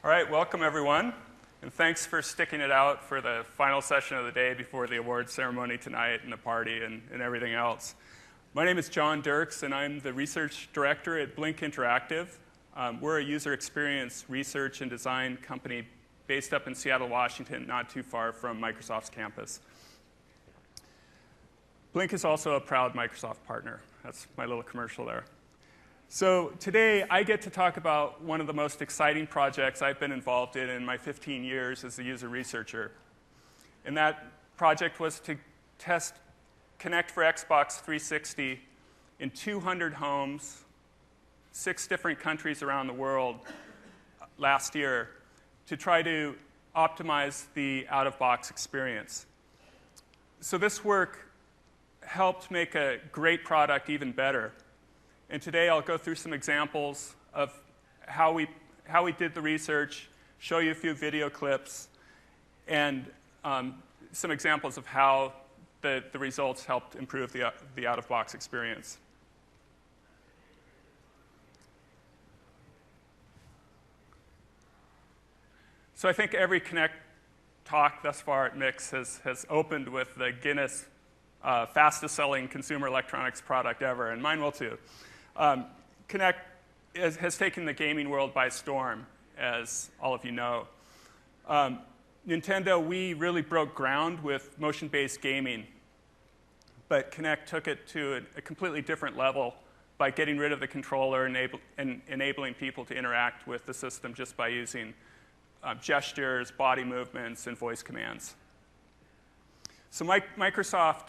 All right, welcome everyone, and thanks for sticking it out for the final session of the day before the awards ceremony tonight and the party and everything else. My name is John Dirks, and I'm the research director at Blink Interactive. We're a user experience research and design company based up in Seattle, Washington, not too far from Microsoft's campus. Blink is also a proud Microsoft partner. That's my little commercial there. So today, I get to talk about one of the most exciting projects I've been involved in my 15 years as a user researcher. And that project was to test Kinect for Xbox 360 in 200 homes, 6 different countries around the world last year to try to optimize the out-of-box experience. So this work helped make a great product even better. And today I'll go through some examples of how we did the research, show you a few video clips, and some examples of how the results helped improve the out-of-box experience. So I think every Kinect talk thus far at MIX has opened with the Guinness fastest-selling consumer electronics product ever, and mine will too. Kinect has taken the gaming world by storm, as all of you know. Nintendo, we really broke ground with motion-based gaming, but Kinect took it to a completely different level by getting rid of the controller and enabling people to interact with the system just by using gestures, body movements, and voice commands. So Microsoft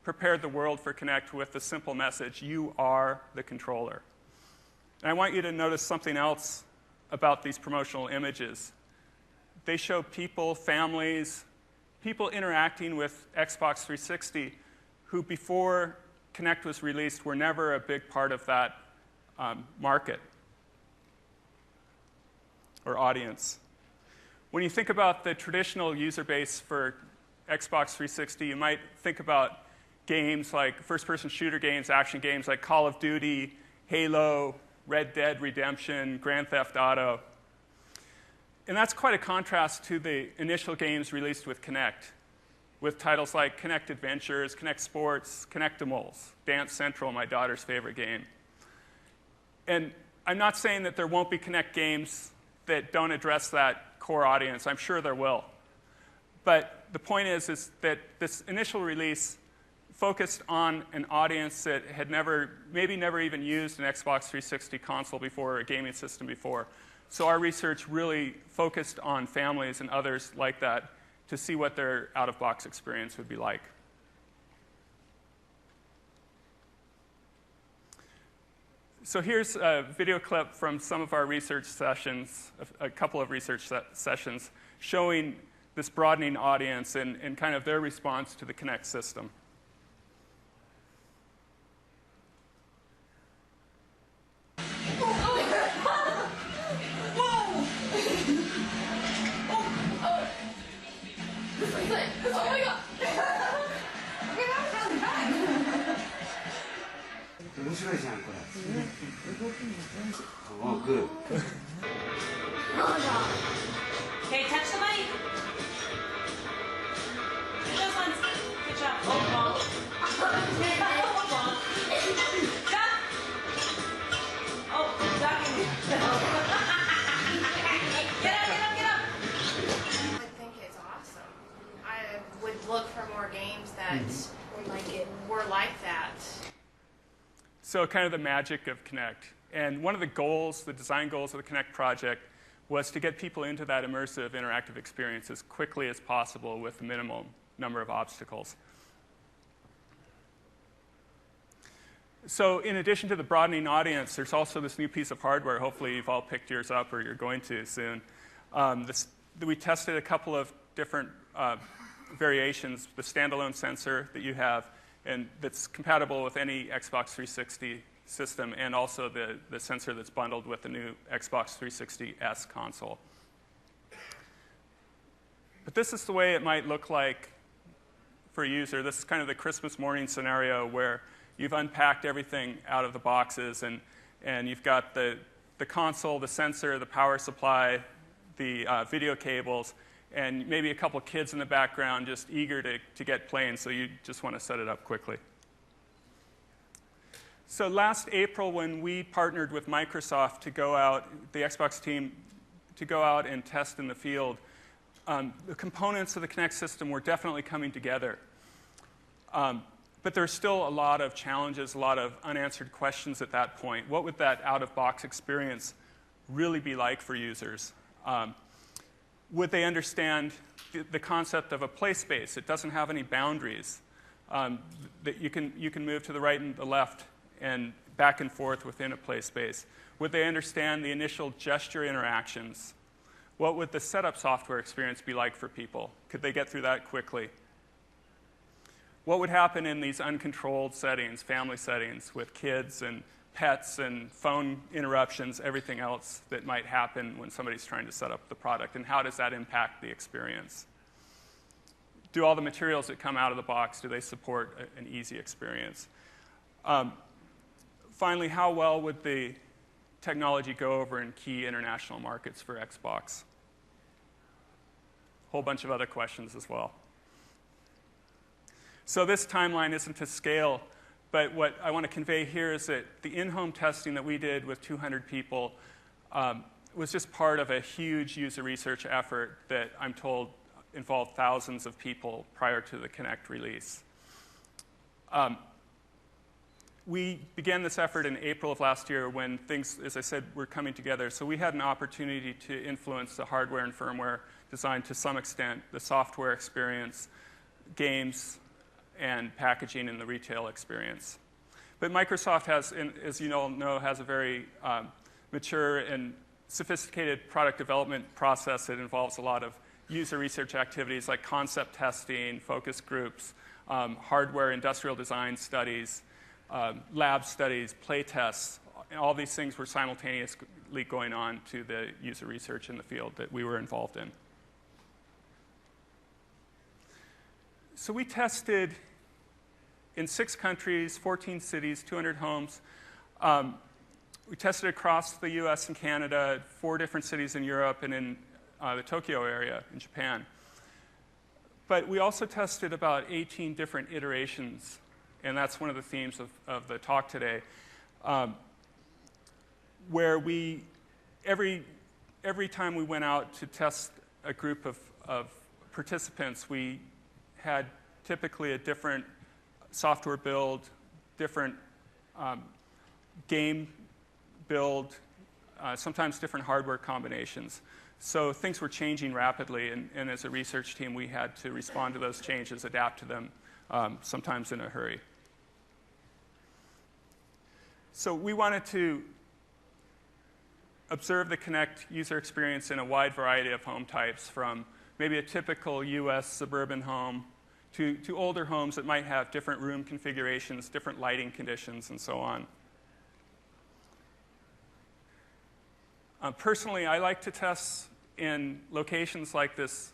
prepared the world for Kinect with the simple message, you are the controller. And I want you to notice something else about these promotional images. They show people, families, people interacting with Xbox 360 who before Kinect was released were never a big part of that market or audience. When you think about the traditional user base for Xbox 360, you might think about games like first-person shooter games, action games like Call of Duty, Halo, Red Dead Redemption, Grand Theft Auto. And that's quite a contrast to the initial games released with Kinect, with titles like Kinect Adventures, Kinect Sports, Kinectimals, Dance Central, my daughter's favorite game. And I'm not saying that there won't be Kinect games that don't address that core audience. I'm sure there will. But the point is that this initial release focused on an audience that had maybe never even used an Xbox 360 console before or a gaming system before. So our research really focused on families and others like that to see what their out-of-box experience would be like. So here's a video clip from some of our research sessions, a couple of research sessions, showing this broadening audience and kind of their response to the Kinect system. Oh, good. Okay, touch the mic. Those ones. Good job. Oh, ball. Ball. Duck. Oh, ducking. Get up. I think it's awesome. I would look for more games that were like that. So kind of the magic of Kinect. And one of the goals, the design goals of the Kinect project, was to get people into that immersive interactive experience as quickly as possible with the minimum number of obstacles. So in addition to the broadening audience, there's also this new piece of hardware. Hopefully you've all picked yours up or you're going to soon. We tested a couple of different variations, the standalone sensor that you have, and that's compatible with any Xbox 360 system, and also the sensor that's bundled with the new Xbox 360S console. But this is the way it might look like for a user. This is kind of the Christmas morning scenario where you've unpacked everything out of the boxes, and you've got the console, the sensor, the power supply, the video cables, and maybe a couple kids in the background just eager to get playing, so you just want to set it up quickly. So last April, when we partnered with Microsoft to go out, the Xbox team, to go out and test in the field, the components of the Kinect system were definitely coming together. But there's still a lot of challenges, a lot of unanswered questions at that point. What would that out-of-box experience really be like for users? Would they understand the concept of a play space? It doesn't have any boundaries. That you can move to the right and the left and back and forth within a play space. Would they understand the initial gesture interactions? What would the setup software experience be like for people? Could they get through that quickly? What would happen in these uncontrolled settings, family settings, with kids and pets and phone interruptions, everything else that might happen when somebody's trying to set up the product, and how does that impact the experience? Do all the materials that come out of the box, do they support an easy experience? Finally, how well would the technology go over in key international markets for Xbox? A whole bunch of other questions as well. So this timeline isn't to scale, but what I want to convey here is that the in-home testing that we did with 200 people was just part of a huge user research effort that I'm told involved thousands of people prior to the Kinect release. We began this effort in April of last year when things, as I said, were coming together. So we had an opportunity to influence the hardware and firmware design to some extent, the software experience, games, and packaging in the retail experience. But Microsoft has, as you all know, has a very mature and sophisticated product development process that involves a lot of user research activities like concept testing, focus groups, hardware industrial design studies, lab studies, play tests. All these things were simultaneously going on to the user research in the field that we were involved in. So we tested in 6 countries, 14 cities, 200 homes. We tested across the US and Canada, 4 different cities in Europe, and in the Tokyo area in Japan. But we also tested about 18 different iterations, and that's one of the themes of the talk today, where we, every time we went out to test a group of participants, we had typically a different software build, different game build, sometimes different hardware combinations. So things were changing rapidly, and as a research team, we had to respond to those changes, adapt to them, sometimes in a hurry. So we wanted to observe the Kinect user experience in a wide variety of home types, from maybe a typical US suburban home to older homes that might have different room configurations, different lighting conditions, and so on. Personally, I like to test in locations like this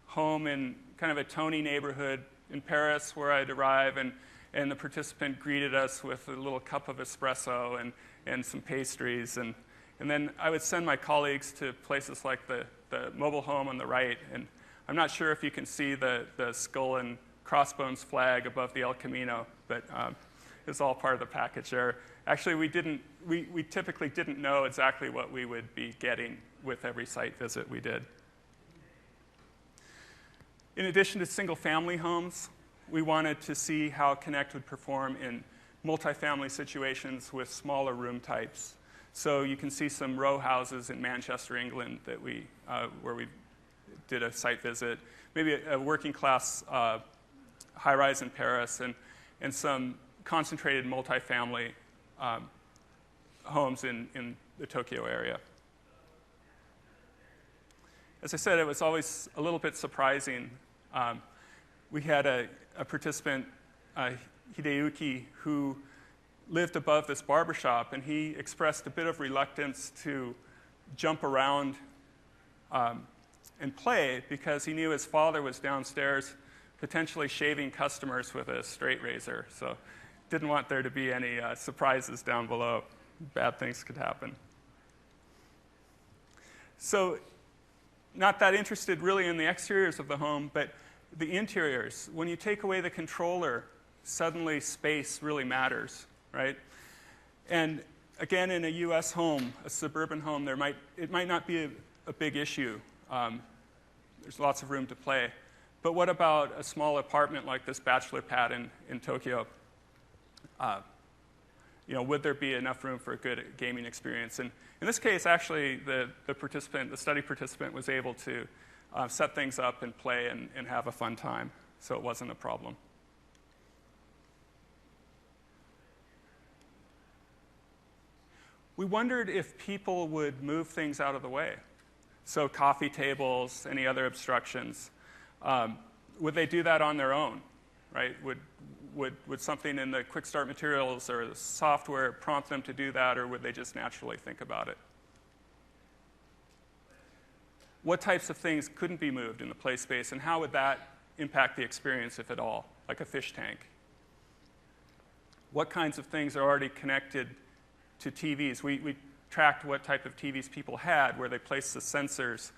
home in kind of a Tony neighborhood in Paris, where I'd arrive, and the participant greeted us with a little cup of espresso and some pastries. And then I would send my colleagues to places like the mobile home on the right. And I'm not sure if you can see the skull and crossbones flag above the El Camino, but it's all part of the package there. Actually, we typically didn't know exactly what we would be getting with every site visit we did. In addition to single-family homes, we wanted to see how Kinect would perform in multifamily situations with smaller room types. So you can see some row houses in Manchester, England, that where we did a site visit. Maybe a working-class high-rise in Paris, and some concentrated multifamily homes in the Tokyo area. As I said, it was always a little bit surprising. We had a participant, Hideyuki, who lived above this barbershop, and he expressed a bit of reluctance to jump around and play because he knew his father was downstairs potentially shaving customers with a straight razor. So didn't want there to be any surprises down below. Bad things could happen. So not that interested really in the exteriors of the home, but the interiors. When you take away the controller, suddenly space really matters, right? And again, in a U.S. home, a suburban home, it might not be a big issue. There's lots of room to play. But what about a small apartment like this bachelor pad in Tokyo? Would there be enough room for a good gaming experience? And in this case, actually, the study participant was able to set things up and play and have a fun time, so it wasn't a problem. We wondered if people would move things out of the way. So coffee tables, any other obstructions. Would they do that on their own, right? Would something in the quick start materials or the software prompt them to do that, or would they just naturally think about it? What types of things couldn't be moved in the play space, and how would that impact the experience, if at all, like a fish tank? What kinds of things are already connected to TVs? We tracked what type of TVs people had, where they placed the sensors,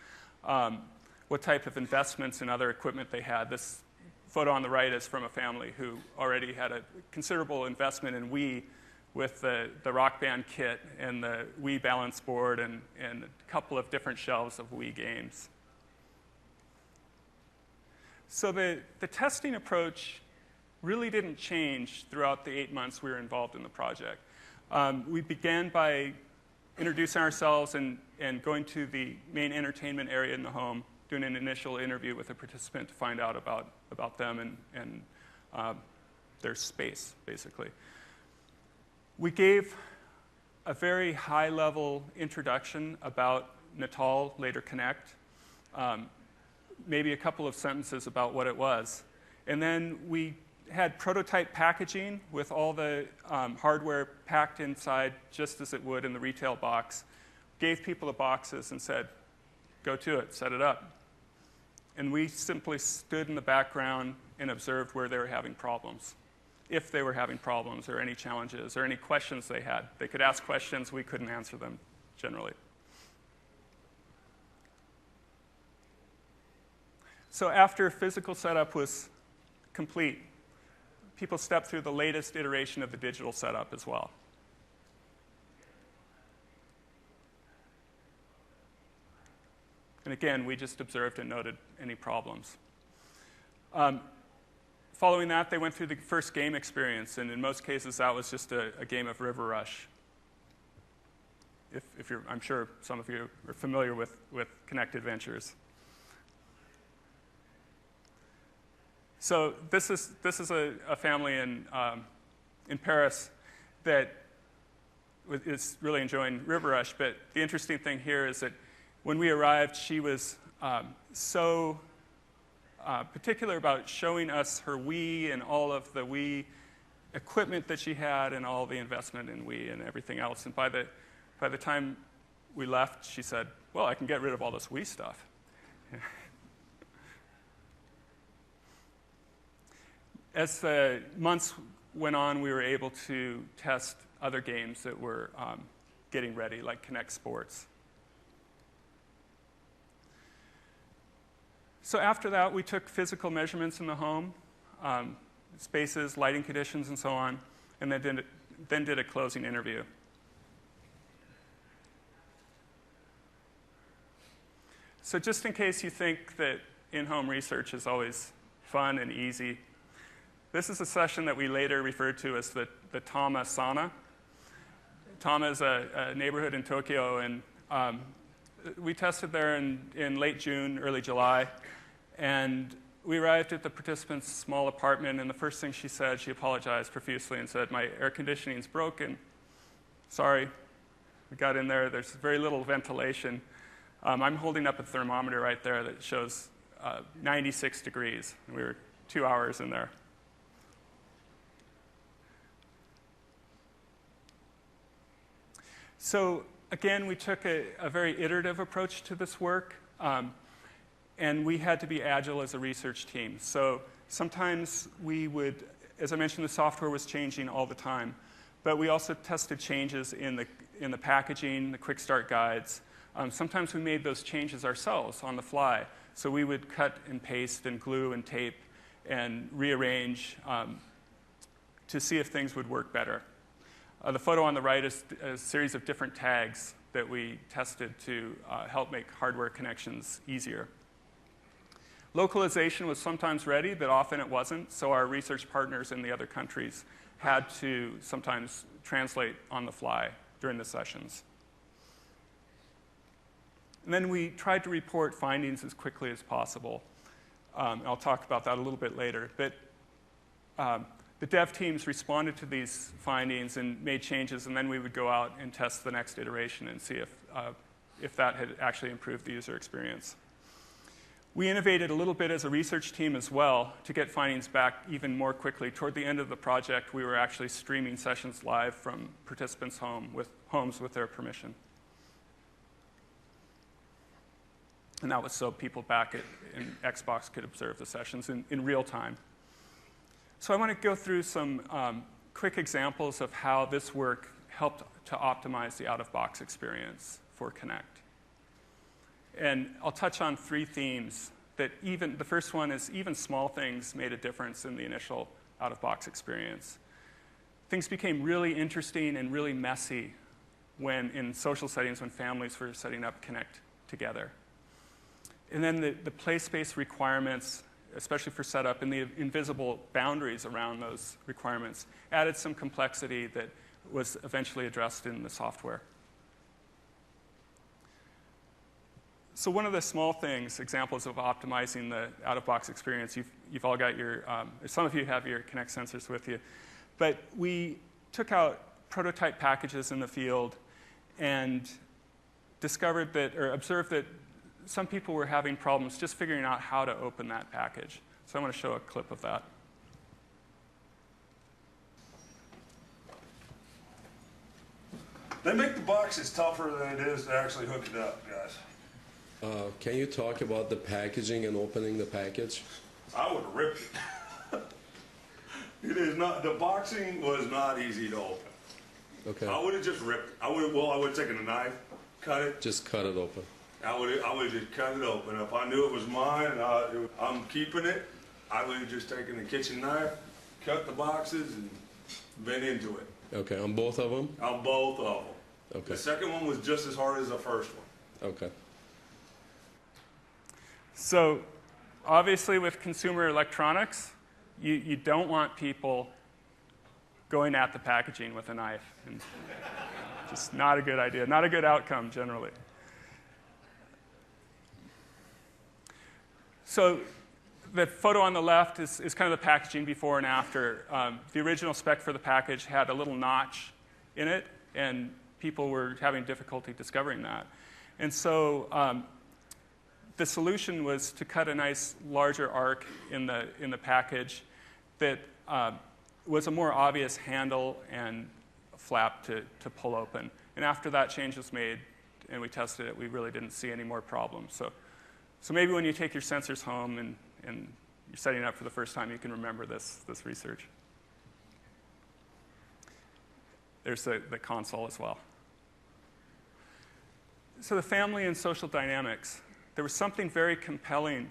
what type of investments in other equipment they had. This photo on the right is from a family who already had a considerable investment in Wii, with the Rock Band kit and the Wii balance board and a couple of different shelves of Wii games. So the testing approach really didn't change throughout the 8 months we were involved in the project. We began by introducing ourselves and going to the main entertainment area in the home, doing an initial interview with a participant to find out about them and their space, basically. We gave a very high-level introduction about Natal, later Kinect, maybe a couple of sentences about what it was. And then we had prototype packaging with all the hardware packed inside just as it would in the retail box. Gave people the boxes and said, go to it, set it up. And we simply stood in the background and observed where they were having problems. If they were having problems or any challenges or any questions they had. They could ask questions, we couldn't answer them generally. So after physical setup was complete, people stepped through the latest iteration of the digital setup as well. And again, we just observed and noted any problems. Following that, they went through the first game experience, and in most cases, that was just a game of River Rush. I'm sure some of you are familiar with Kinect Adventures. So this is a family in Paris that is really enjoying River Rush. But the interesting thing here is that when we arrived, she was so particular about showing us her Wii and all of the Wii equipment that she had and all the investment in Wii and everything else. And by the time we left, she said, well, I can get rid of all this Wii stuff. As the months went on, we were able to test other games that were getting ready, like Kinect Sports. So after that, we took physical measurements in the home, spaces, lighting conditions, and so on, and then did a closing interview. So just in case you think that in-home research is always fun and easy, this is a session that we later referred to as the Tama Sauna. Tama is a neighborhood in Tokyo, and we tested there in late June, early July. And we arrived at the participant's small apartment, and the first thing she said, she apologized profusely and said, my air conditioning's broken. Sorry. We got in there. There's very little ventilation. I'm holding up a thermometer right there that shows 96 degrees. And we were 2 hours in there. So again, we took a very iterative approach to this work. And we had to be agile as a research team. So sometimes we would, as I mentioned, the software was changing all the time. But we also tested changes in the packaging, the quick start guides. Sometimes we made those changes ourselves on the fly. So we would cut and paste and glue and tape and rearrange to see if things would work better. The photo on the right is a series of different tags that we tested to help make hardware connections easier. Localization was sometimes ready, but often it wasn't, so our research partners in the other countries had to sometimes translate on the fly during the sessions. And then we tried to report findings as quickly as possible. I'll talk about that a little bit later. But the dev teams responded to these findings and made changes, and then we would go out and test the next iteration and see if that had actually improved the user experience. We innovated a little bit as a research team as well to get findings back even more quickly. Toward the end of the project, we were actually streaming sessions live from participants' homes with their permission. And that was so people back in Xbox could observe the sessions in real time. So I want to go through some quick examples of how this work helped to optimize the out-of-box experience for Kinect. And I'll touch on 3 themes that the first one is even small things made a difference in the initial out-of-box experience. Things became really interesting and really messy in social settings when families were setting up Kinect together. And then the play space requirements, especially for setup, and the invisible boundaries around those requirements added some complexity that was eventually addressed in the software. So one of the small things, examples of optimizing the out-of-box experience, you've all got some of you have your Kinect sensors with you, but we took out prototype packages in the field and observed that some people were having problems just figuring out how to open that package. So I want to show a clip of that. They make the boxes tougher than it is to actually hook it up, guys. Can you talk about the packaging and opening the package? I would have ripped it. It is not. The boxing was not easy to open. Okay. I would have just ripped it. I would have taken a knife, cut it. Just cut it open. I would have just cut it open. If I knew it was mine and I'm keeping it, I would have just taken the kitchen knife, cut the boxes, and been into it. Okay, on both of them? On both of them. Okay. The second one was just as hard as the first one. Okay. So obviously with consumer electronics, you don't want people going at the packaging with a knife. And just not a good idea, not a good outcome generally. So the photo on the left is kind of the packaging before and after. The original spec for the package had a little notch in it, and people were having difficulty discovering that. And so the solution was to cut a nice larger arc in the package that was a more obvious handle and flap to pull open. And after that change was made and we tested it, we really didn't see any more problems. So maybe when you take your sensors home and you're setting it up for the first time, you can remember this research. There's the console as well. So the family and social dynamics. There was something very compelling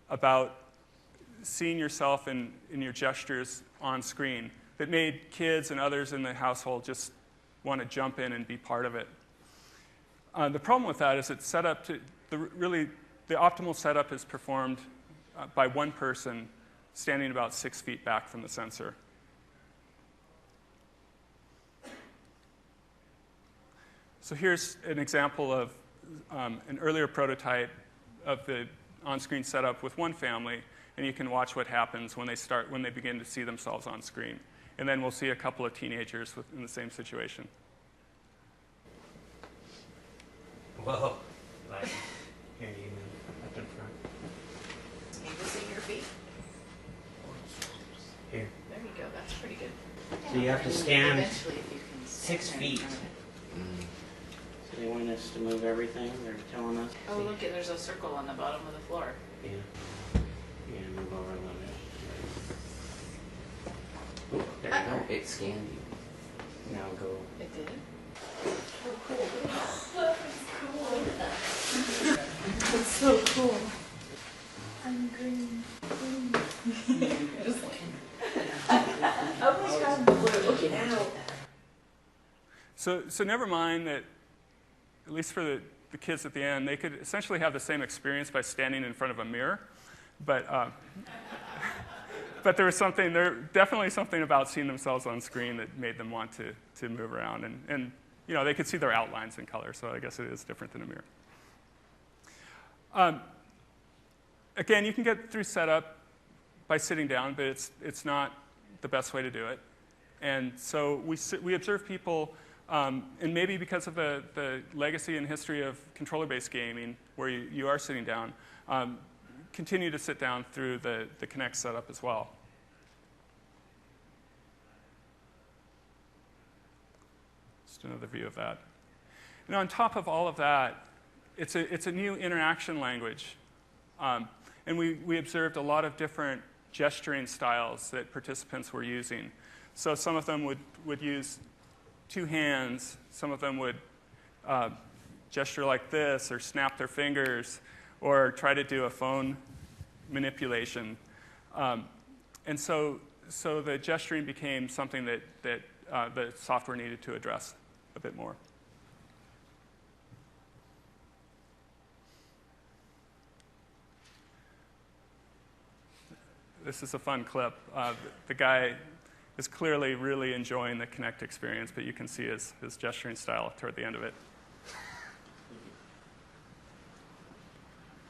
about seeing yourself in your gestures on screen that made kids and others in the household just want to jump in and be part of it. The problem with that is it's set up to, the optimal setup is performed by one person standing about 6 feet back from the sensor. So here's an example of an earlier prototype of the on-screen setup with one family, and you can watch what happens when they begin to see themselves on screen. And then we'll see a couple of teenagers in the same situation. Whoa. Like, here you move up in front. Can you see your feet? Here. There you go. That's pretty good. So you have to stand Eventually, if you can 6 stand there in feet. front of it. So they want us to move everything. They're telling us. Oh, look, there's a circle on the bottom of the floor. Yeah. Yeah, move over a little bit. Oh, there you It scanned you. go. Now go. It did. It's so cool. I'm green. I wish I had blue. Okay, now. So never mind that, at least for the kids at the end, they could essentially have the same experience by standing in front of a mirror. But but there was definitely something about seeing themselves on screen that made them want to move around. And they could see their outlines in color, so I guess it is different than a mirror. Again, you can get through setup by sitting down, but it's not the best way to do it. And so we observe people, and maybe because of the legacy and history of controller-based gaming, where you are sitting down, continue to sit down through the Kinect setup as well. Just another view of that. And on top of all of that, it's a new interaction language. And we observed a lot of different gesturing styles that participants were using. So some of them would use two hands. Some of them would gesture like this, or snap their fingers, or try to do a phone manipulation. And so the gesturing became something that the software needed to address a bit more. This is a fun clip. The guy is clearly really enjoying the Kinect experience, but you can see his gesturing style toward the end of it.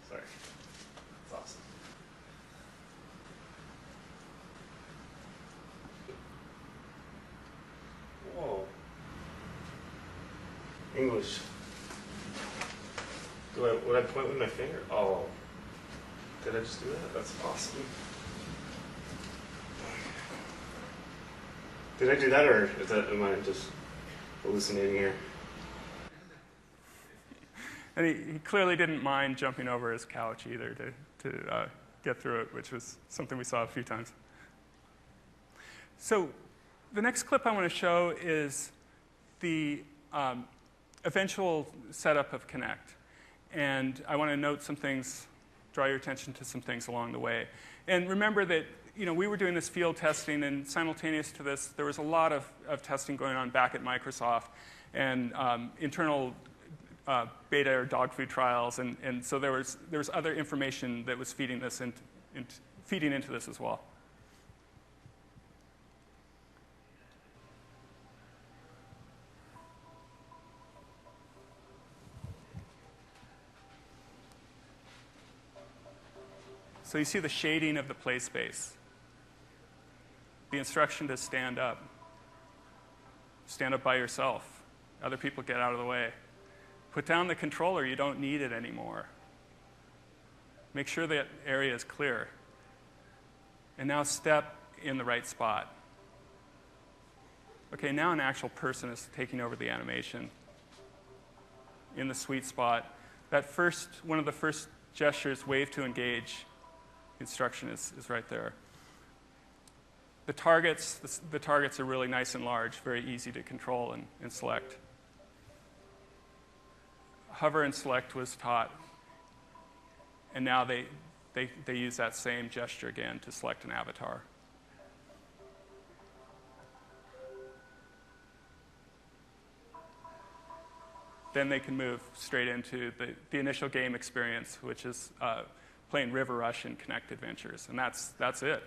Sorry. That's awesome. Whoa. English. Would I point with my finger? Oh. Did I just do that? That's awesome. Did I do that, or am I just hallucinating here? And he clearly didn't mind jumping over his couch either to get through it, which was something we saw a few times. So the next clip I want to show is the eventual setup of Kinect. And I want to note some things, draw your attention to some things along the way. And remember that we were doing this field testing, and simultaneous to this, there was a lot of testing going on back at Microsoft, and internal beta or dog food trials, and so there was other information that was feeding into this as well. So you see the shading of the play space. The instruction to stand up. Stand up by yourself. Other people get out of the way. Put down the controller, you don't need it anymore. Make sure that area is clear. And now step in the right spot. Okay, now an actual person is taking over the animation. In the sweet spot. One of the first gestures, wave to engage, instruction is right there. The targets are really nice and large, very easy to control and select. Hover and select was taught, and now they use that same gesture again to select an avatar. Then they can move straight into the initial game experience, which is playing River Rush and Kinect Adventures, and that's it.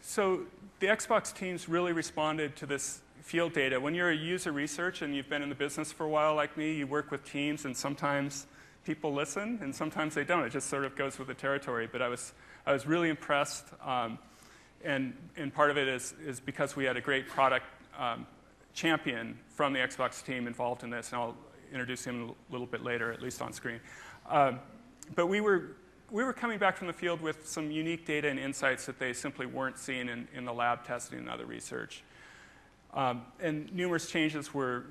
So the Xbox teams really responded to this field data. When you're a user research and you've been in the business for a while like me, you work with teams, and sometimes people listen and sometimes they don't. It just sort of goes with the territory. But I was really impressed, and part of it is because we had a great product champion from the Xbox team involved in this, and I'll introduce him a little bit later, at least on screen. But we were coming back from the field with some unique data and insights that they simply weren't seeing in the lab testing and other research. And numerous changes were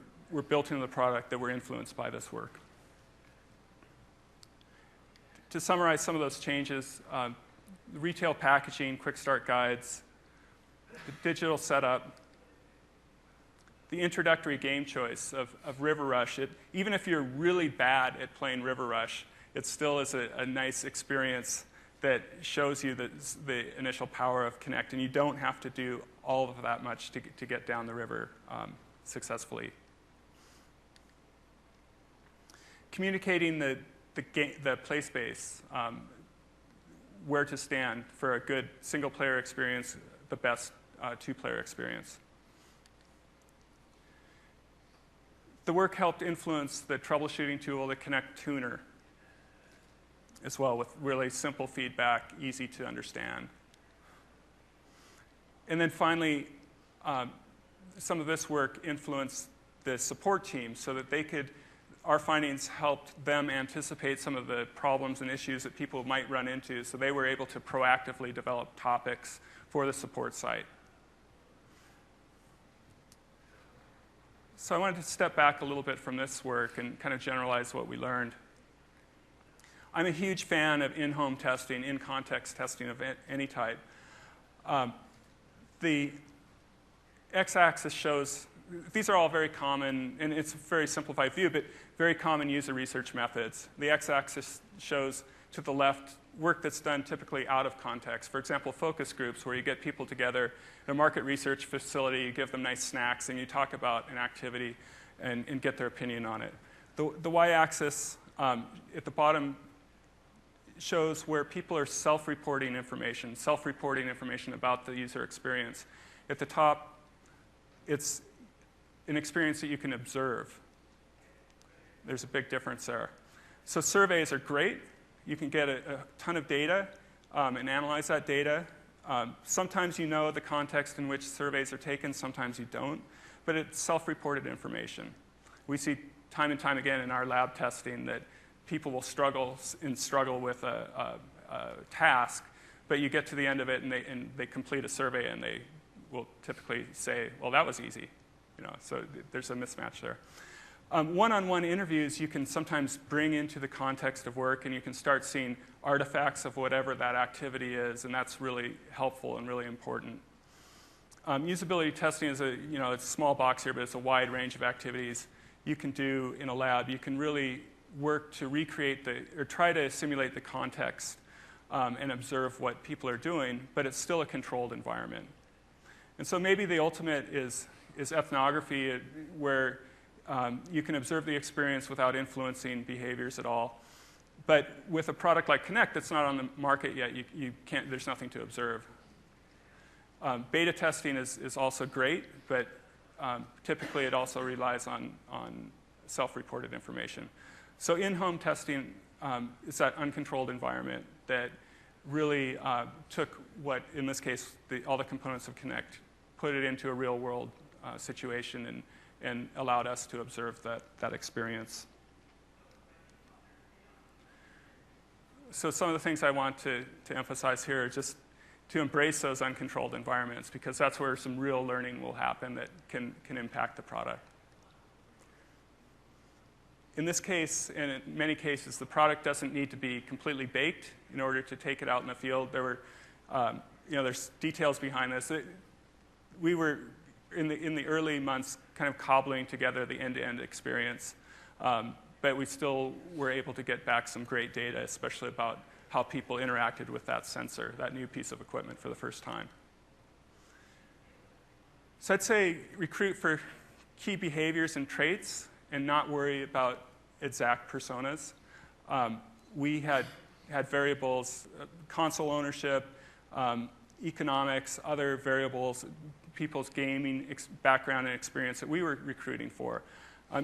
built into the product that were influenced by this work. To summarize some of those changes, retail packaging, quick start guides, the digital setup, the introductory game choice of River Rush. Even if you're really bad at playing River Rush, it still is a nice experience that shows you the initial power of Kinect, and you don't have to do all of that much to get down the river successfully. Communicating the play space, where to stand for a good single-player experience, the best two-player experience. The work helped influence the troubleshooting tool, the Kinect Tuner, as well, with really simple feedback, easy to understand. And then finally, some of this work influenced the support team so that our findings helped them anticipate some of the problems and issues that people might run into, so they were able to proactively develop topics for the support site. So I wanted to step back a little bit from this work and kind of generalize what we learned. I'm a huge fan of in-home testing, in-context testing of any type. The x-axis shows, these are all very common, and it's a very simplified view, but very common user research methods. The x-axis shows, to the left, work that's done typically out of context. For example, focus groups, where you get people together in a market research facility, you give them nice snacks, and you talk about an activity and get their opinion on it. The y-axis at the bottom shows where people are self-reporting information about the user experience. At the top, it's an experience that you can observe. There's a big difference there. So surveys are great. You can get a ton of data and analyze that data. Sometimes you know the context in which surveys are taken, sometimes you don't, but it's self-reported information. We see time and time again in our lab testing that people will struggle with a task, but you get to the end of it and they complete a survey and they will typically say, well, that was easy. So there's a mismatch there. One-on-one interviews you can sometimes bring into the context of work, and you can start seeing artifacts of whatever that activity is, and that's really helpful and really important. Usability testing is it's a small box here, but it's a wide range of activities you can do in a lab. You can really work to recreate or try to simulate the context and observe what people are doing, but it's still a controlled environment. And so maybe the ultimate is ethnography, where you can observe the experience without influencing behaviors at all. But with a product like Kinect that's not on the market yet, you can't, there's nothing to observe. Beta testing is also great, but typically it also relies on self-reported information. So in-home testing is that uncontrolled environment that really took what, in this case, all the components of Kinect, put it into a real-world situation and allowed us to observe that experience. So some of the things I want to emphasize here are just to embrace those uncontrolled environments, because that's where some real learning will happen that can impact the product. In this case, and in many cases, the product doesn't need to be completely baked in order to take it out in the field. There's details behind this. We were in the early months kind of cobbling together the end-to-end experience, but we still were able to get back some great data, especially about how people interacted with that sensor, that new piece of equipment, for the first time. So I'd say recruit for key behaviors and traits and not worry about exact personas. We had variables, console ownership, economics, other variables, people's gaming background and experience that we were recruiting for.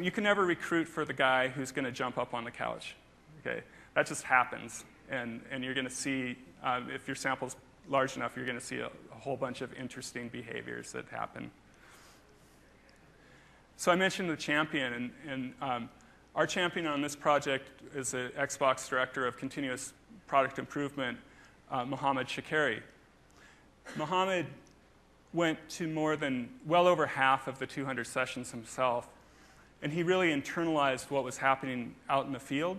You can never recruit for the guy who's going to jump up on the couch. Okay? That just happens. And you're going to see, if your sample's large enough, you're going to see a whole bunch of interesting behaviors that happen. So I mentioned the champion, and our champion on this project is the Xbox Director of Continuous Product Improvement, Mohammed Shakari. Mohammed went to well over half of the 200 sessions himself, and he really internalized what was happening out in the field,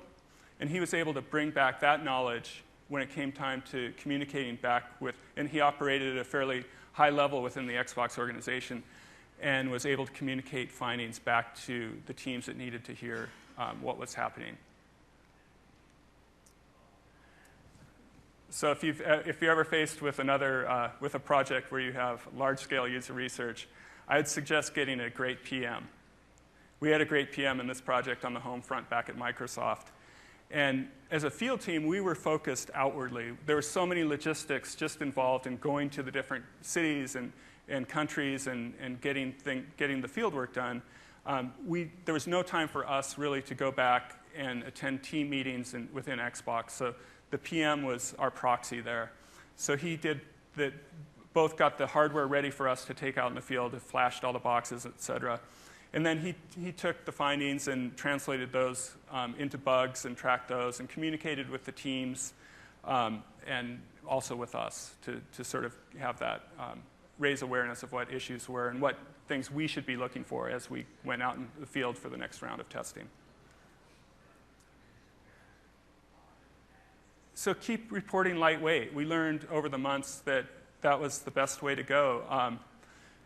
and he was able to bring back that knowledge when it came time to communicating back with, and he operated at a fairly high level within the Xbox organization and was able to communicate findings back to the teams that needed to hear what was happening. So if you're ever faced with with a project where you have large-scale user research, I would suggest getting a great PM. We had a great PM in this project on the home front back at Microsoft. And as a field team, we were focused outwardly. There were so many logistics just involved in going to the different cities and countries and getting the field work done. There was no time for us really to go back and attend team meetings within Xbox. So the PM was our proxy there. So he both got the hardware ready for us to take out in the field, flashed all the boxes, et cetera. And then he took the findings and translated those into bugs and tracked those and communicated with the teams and also with us to sort of have that raise awareness of what issues were and what things we should be looking for as we went out in the field for the next round of testing. So keep reporting lightweight. We learned over the months that was the best way to go.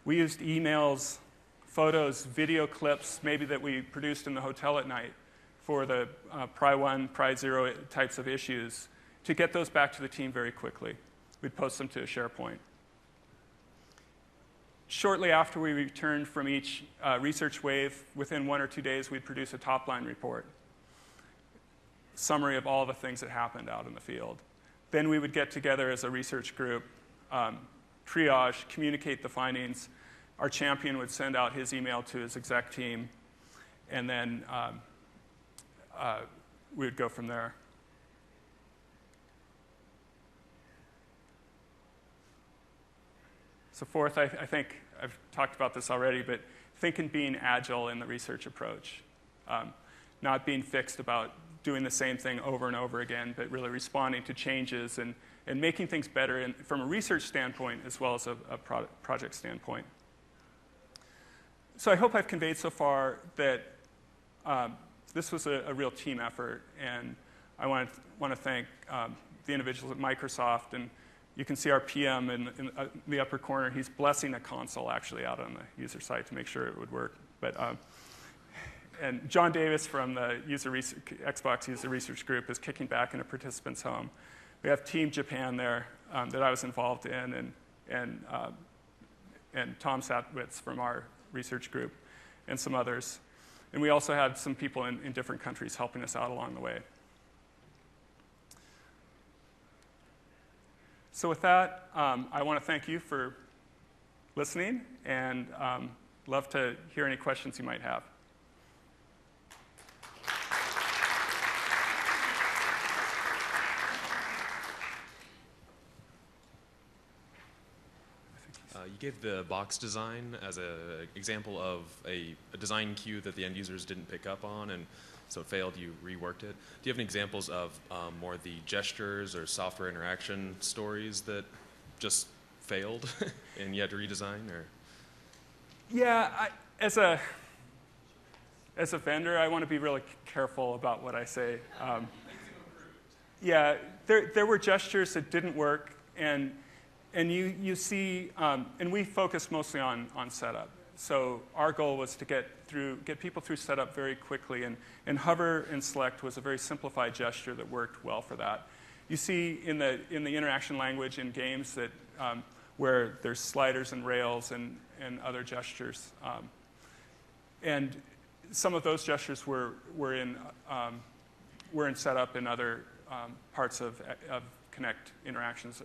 We used emails, photos, video clips, maybe that we produced in the hotel at night for the Pry 1, Pry 0 types of issues to get those back to the team very quickly. We'd post them to a SharePoint. Shortly after we returned from each research wave, within 1 or 2 days, we'd produce a top-line report, summary of all the things that happened out in the field. Then we would get together as a research group, triage, communicate the findings. Our champion would send out his email to his exec team, and then we would go from there. So fourth, I think I've talked about this already, but think in being agile in the research approach. Not being fixed about doing the same thing over and over again, but really responding to changes and making things better from a research standpoint as well as a project standpoint. So I hope I've conveyed so far that this was a real team effort, and I want to thank the individuals at Microsoft. And you can see our PM in the upper corner. He's blessing a console actually out on the user side to make sure it would work. But and John Davis from the Xbox User Research Group is kicking back in a participant's home. We have Team Japan there that I was involved in, and Tom Satwitz from our research group, and some others. And we also had some people in different countries helping us out along the way. So with that, I want to thank you for listening, and love to hear any questions you might have. You gave the box design as an example of a design cue that the end users didn't pick up on, and so it failed, you reworked it. Do you have any examples of more the gestures or software interaction stories that just failed and you had to redesign? Or? Yeah, as a vendor, I want to be really careful about what I say. Yeah, there were gestures that didn't work, and you see, and we focused mostly on setup. So our goal was to get people through setup very quickly, and hover and select was a very simplified gesture that worked well for that. You see in the interaction language in games that where there's sliders and rails and other gestures, and some of those gestures were in setup in other parts of Kinect interactions.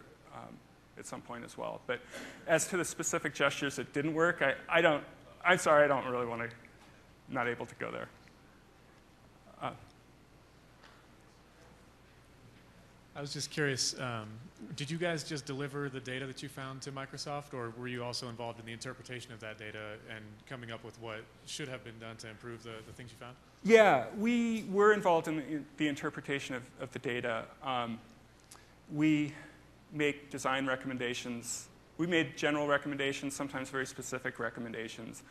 At some point as well. But as to the specific gestures that didn't work, I'm sorry, I don't really want to, not able to go there. I was just curious, did you guys just deliver the data that you found to Microsoft, or were you also involved in the interpretation of that data and coming up with what should have been done to improve the things you found? Yeah, we were involved in the interpretation of the data. We make design recommendations. We made general recommendations, sometimes very specific recommendations.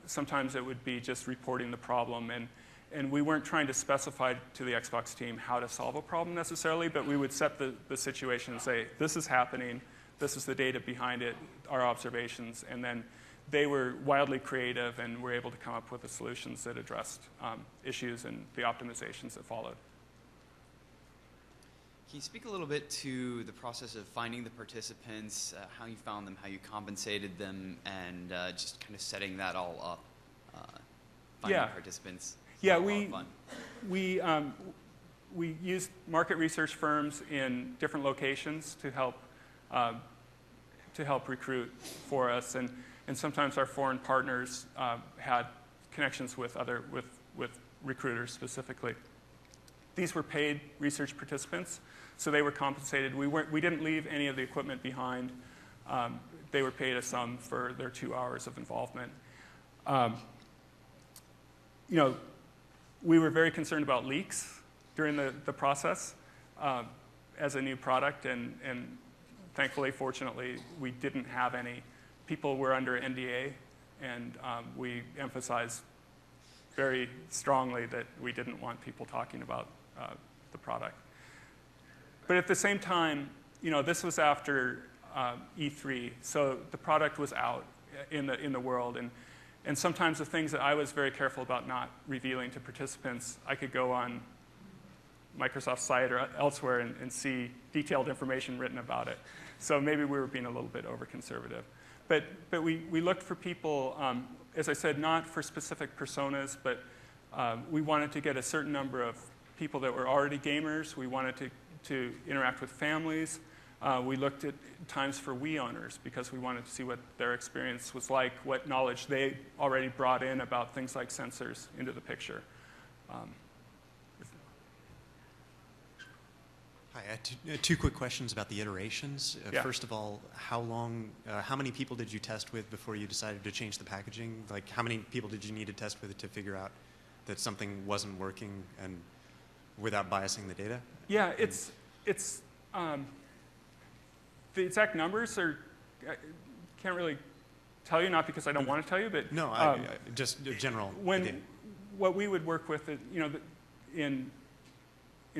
Sometimes it would be just reporting the problem, and we weren't trying to specify to the Xbox team how to solve a problem necessarily, but we would set the situation and say, this is happening, this is the data behind it, our observations, and then they were wildly creative and were able to come up with the solutions that addressed issues and the optimizations that followed. Can you speak a little bit to the process of finding the participants, how you found them, how you compensated them, and just kind of setting that all up, finding participants? Yeah, we used market research firms in different locations to help recruit for us, and sometimes our foreign partners had connections with recruiters specifically. These were paid research participants, so they were compensated. We didn't leave any of the equipment behind. They were paid a sum for their 2 hours of involvement. We were very concerned about leaks during the process as a new product, and thankfully, fortunately, we didn't have any. People were under NDA, and we emphasized very strongly that we didn't want people talking about the product. But at the same time, this was after E3, so the product was out in the world, and sometimes the things that I was very careful about not revealing to participants, I could go on Microsoft's site or elsewhere and see detailed information written about it. So maybe we were being a little bit over-conservative. But we looked for people, as I said, not for specific personas, but we wanted to get a certain number of people that were already gamers. We wanted to interact with families. We looked at times for Wii owners because we wanted to see what their experience was like, what knowledge they already brought in about things like sensors into the picture. Hi, I had two quick questions about the iterations. First of all, how many people did you test with before you decided to change the packaging? Like, how many people did you need to test with to figure out that something wasn't working and without biasing the data? Yeah, the exact numbers I can't really tell you, not because I don't want to tell you, but no, just a general. What we would work with, in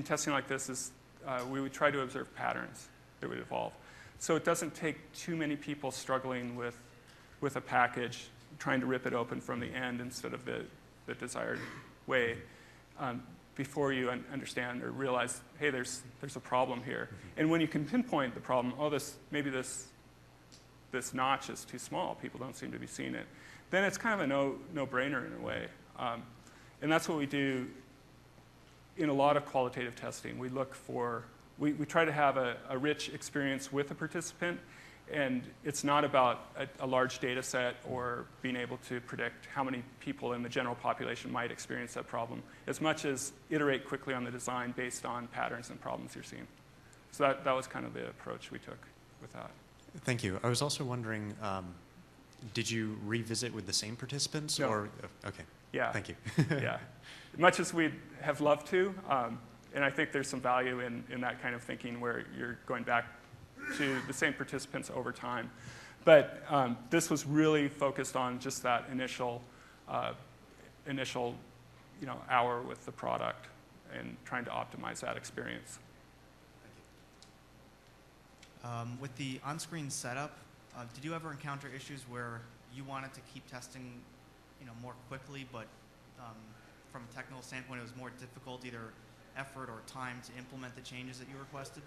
testing like this is we would try to observe patterns that would evolve. So it doesn't take too many people struggling with a package, trying to rip it open from the end instead of the desired way, before you understand or realize, hey, there's a problem here. And when you can pinpoint the problem, maybe this notch is too small, people don't seem to be seeing it, then it's kind of a no-brainer in a way. And that's what we do in a lot of qualitative testing. We look for, we try to have a rich experience with a participant, and it's not about a large data set or being able to predict how many people in the general population might experience that problem, as much as iterate quickly on the design based on patterns and problems you're seeing. So that was kind of the approach we took with that. Thank you. I was also wondering, did you revisit with the same participants? No. Or, okay. Yeah. Thank you. Yeah. Much as we'd have loved to, and I think there's some value in that kind of thinking where you're going back to the same participants over time. But this was really focused on just that initial hour with the product and trying to optimize that experience. With the on-screen setup, did you ever encounter issues where you wanted to keep testing, more quickly, but from a technical standpoint, it was more difficult, either effort or time, to implement the changes that you requested?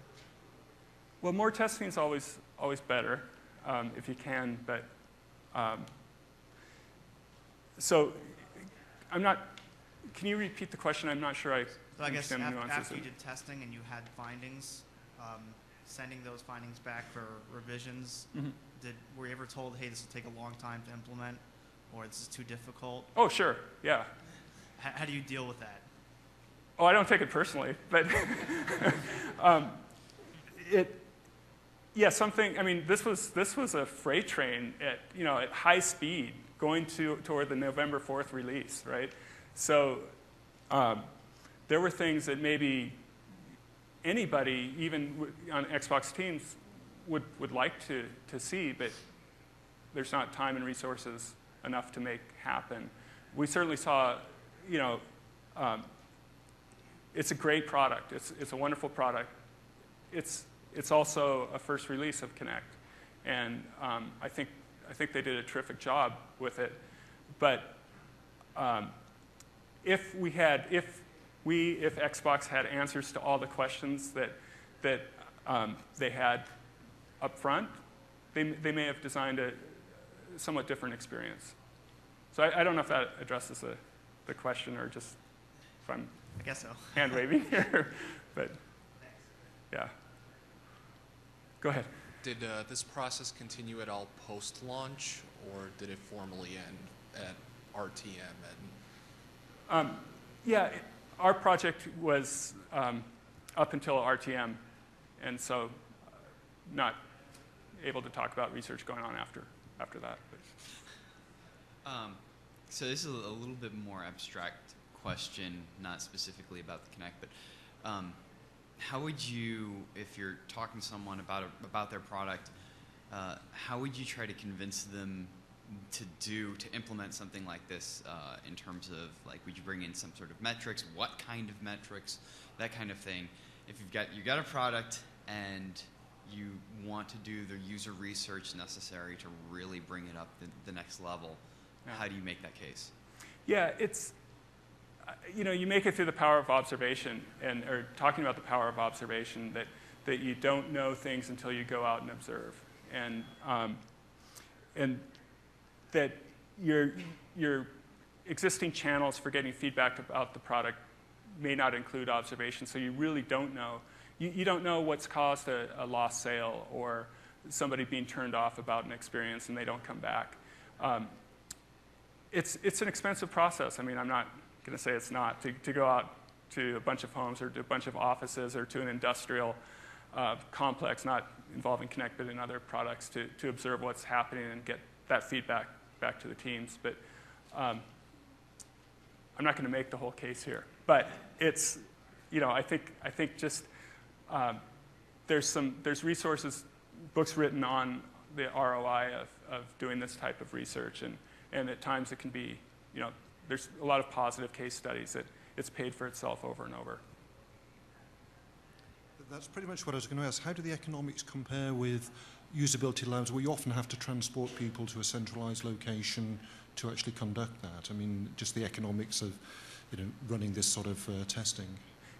Well, more testing is always better if you can, but so I'm not. Can you repeat the question? I'm not sure I understand the nuances. After you did testing and you had findings, sending those findings back for revisions, were you ever told, hey, this will take a long time to implement, or this is too difficult? Oh, sure, yeah. How do you deal with that? Oh, I don't take it personally, but this was a freight train at high speed going toward the November 4th release, right? So there were things that maybe anybody, even on Xbox teams, would like to see, but there's not time and resources enough to make happen. We certainly saw, it's a great product. It's a wonderful product. It's also a first release of Kinect. And I think they did a terrific job with it. But if Xbox had answers to all the questions that they had up front, they may have designed a somewhat different experience. So I don't know if that addresses the question or just if I'm I guess so. hand waving here, but yeah. Go ahead. Did this process continue at all post-launch, or did it formally end at RTM? Yeah, our project was up until RTM, and so not able to talk about research going on after that. So this is a little bit more abstract question, not specifically about the Kinect, but how would you, if you're talking to someone about their product, how would you try to convince them to implement something like this in terms of, like, would you bring in some sort of metrics? What kind of metrics? That kind of thing. If you got a product and you want to do the user research necessary to really bring it up the next level, how do you make that case? Yeah, it's, you make it through the power of observation, or talking about the power of observation, that you don't know things until you go out and observe, and that your existing channels for getting feedback about the product may not include observation, so you really don't know. You don't know what's caused a lost sale or somebody being turned off about an experience and they don't come back. It's an expensive process. I mean, I'm not going to say it's not. To go out to a bunch of homes or to a bunch of offices or to an industrial complex, not involving Kinect but in other products, to observe what's happening and get that feedback back to the teams. But I'm not going to make the whole case here. But it's, I think just there's resources, books written on the ROI of doing this type of research, and at times it can be, there's a lot of positive case studies that it's paid for itself over and over. That's pretty much what I was going to ask. How do the economics compare with usability labs, where you often have to transport people to a centralized location to actually conduct that? I mean, just the economics of running this sort of testing.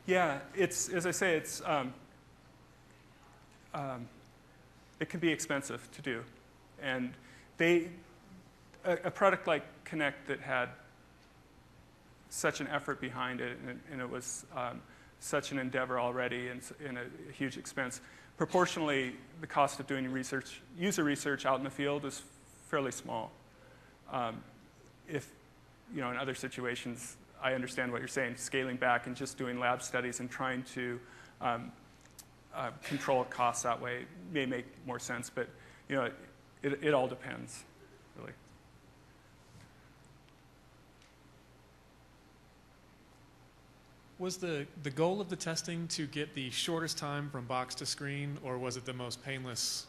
Yeah, it's, as I say, it's it can be expensive to do, and a product like Kinect that had such an effort behind it, and it was such an endeavor already and a huge expense. Proportionally, the cost of doing user research out in the field is fairly small. If, in other situations, I understand what you're saying, scaling back and just doing lab studies and trying to control costs that way may make more sense, but it all depends, really. Was the goal of the testing to get the shortest time from box to screen, or was it the most painless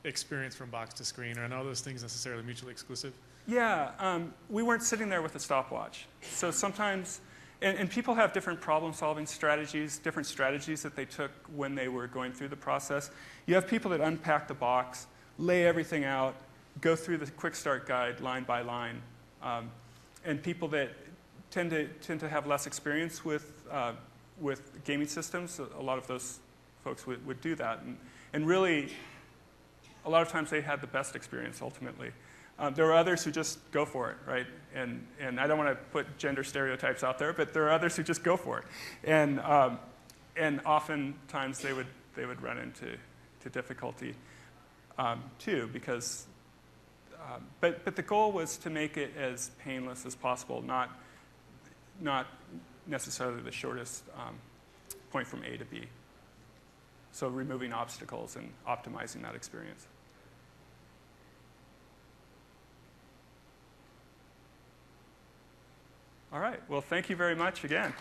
experience from box to screen? Or are none of those things necessarily mutually exclusive? Yeah, we weren't sitting there with a stopwatch. So sometimes, and people have different problem-solving strategies, different strategies that they took when they were going through the process. You have people that unpack the box, lay everything out, go through the quick start guide line by line, and people that tend to have less experience with gaming systems. A lot of those folks would do that, and really, a lot of times they had the best experience ultimately. There are others who just go for it, right? And I don't want to put gender stereotypes out there, but there are others who just go for it, and oftentimes they would run into difficulty too, because. But the goal was to make it as painless as possible, not necessarily the shortest point from A to B. So removing obstacles and optimizing that experience. All right. Well, thank you very much again.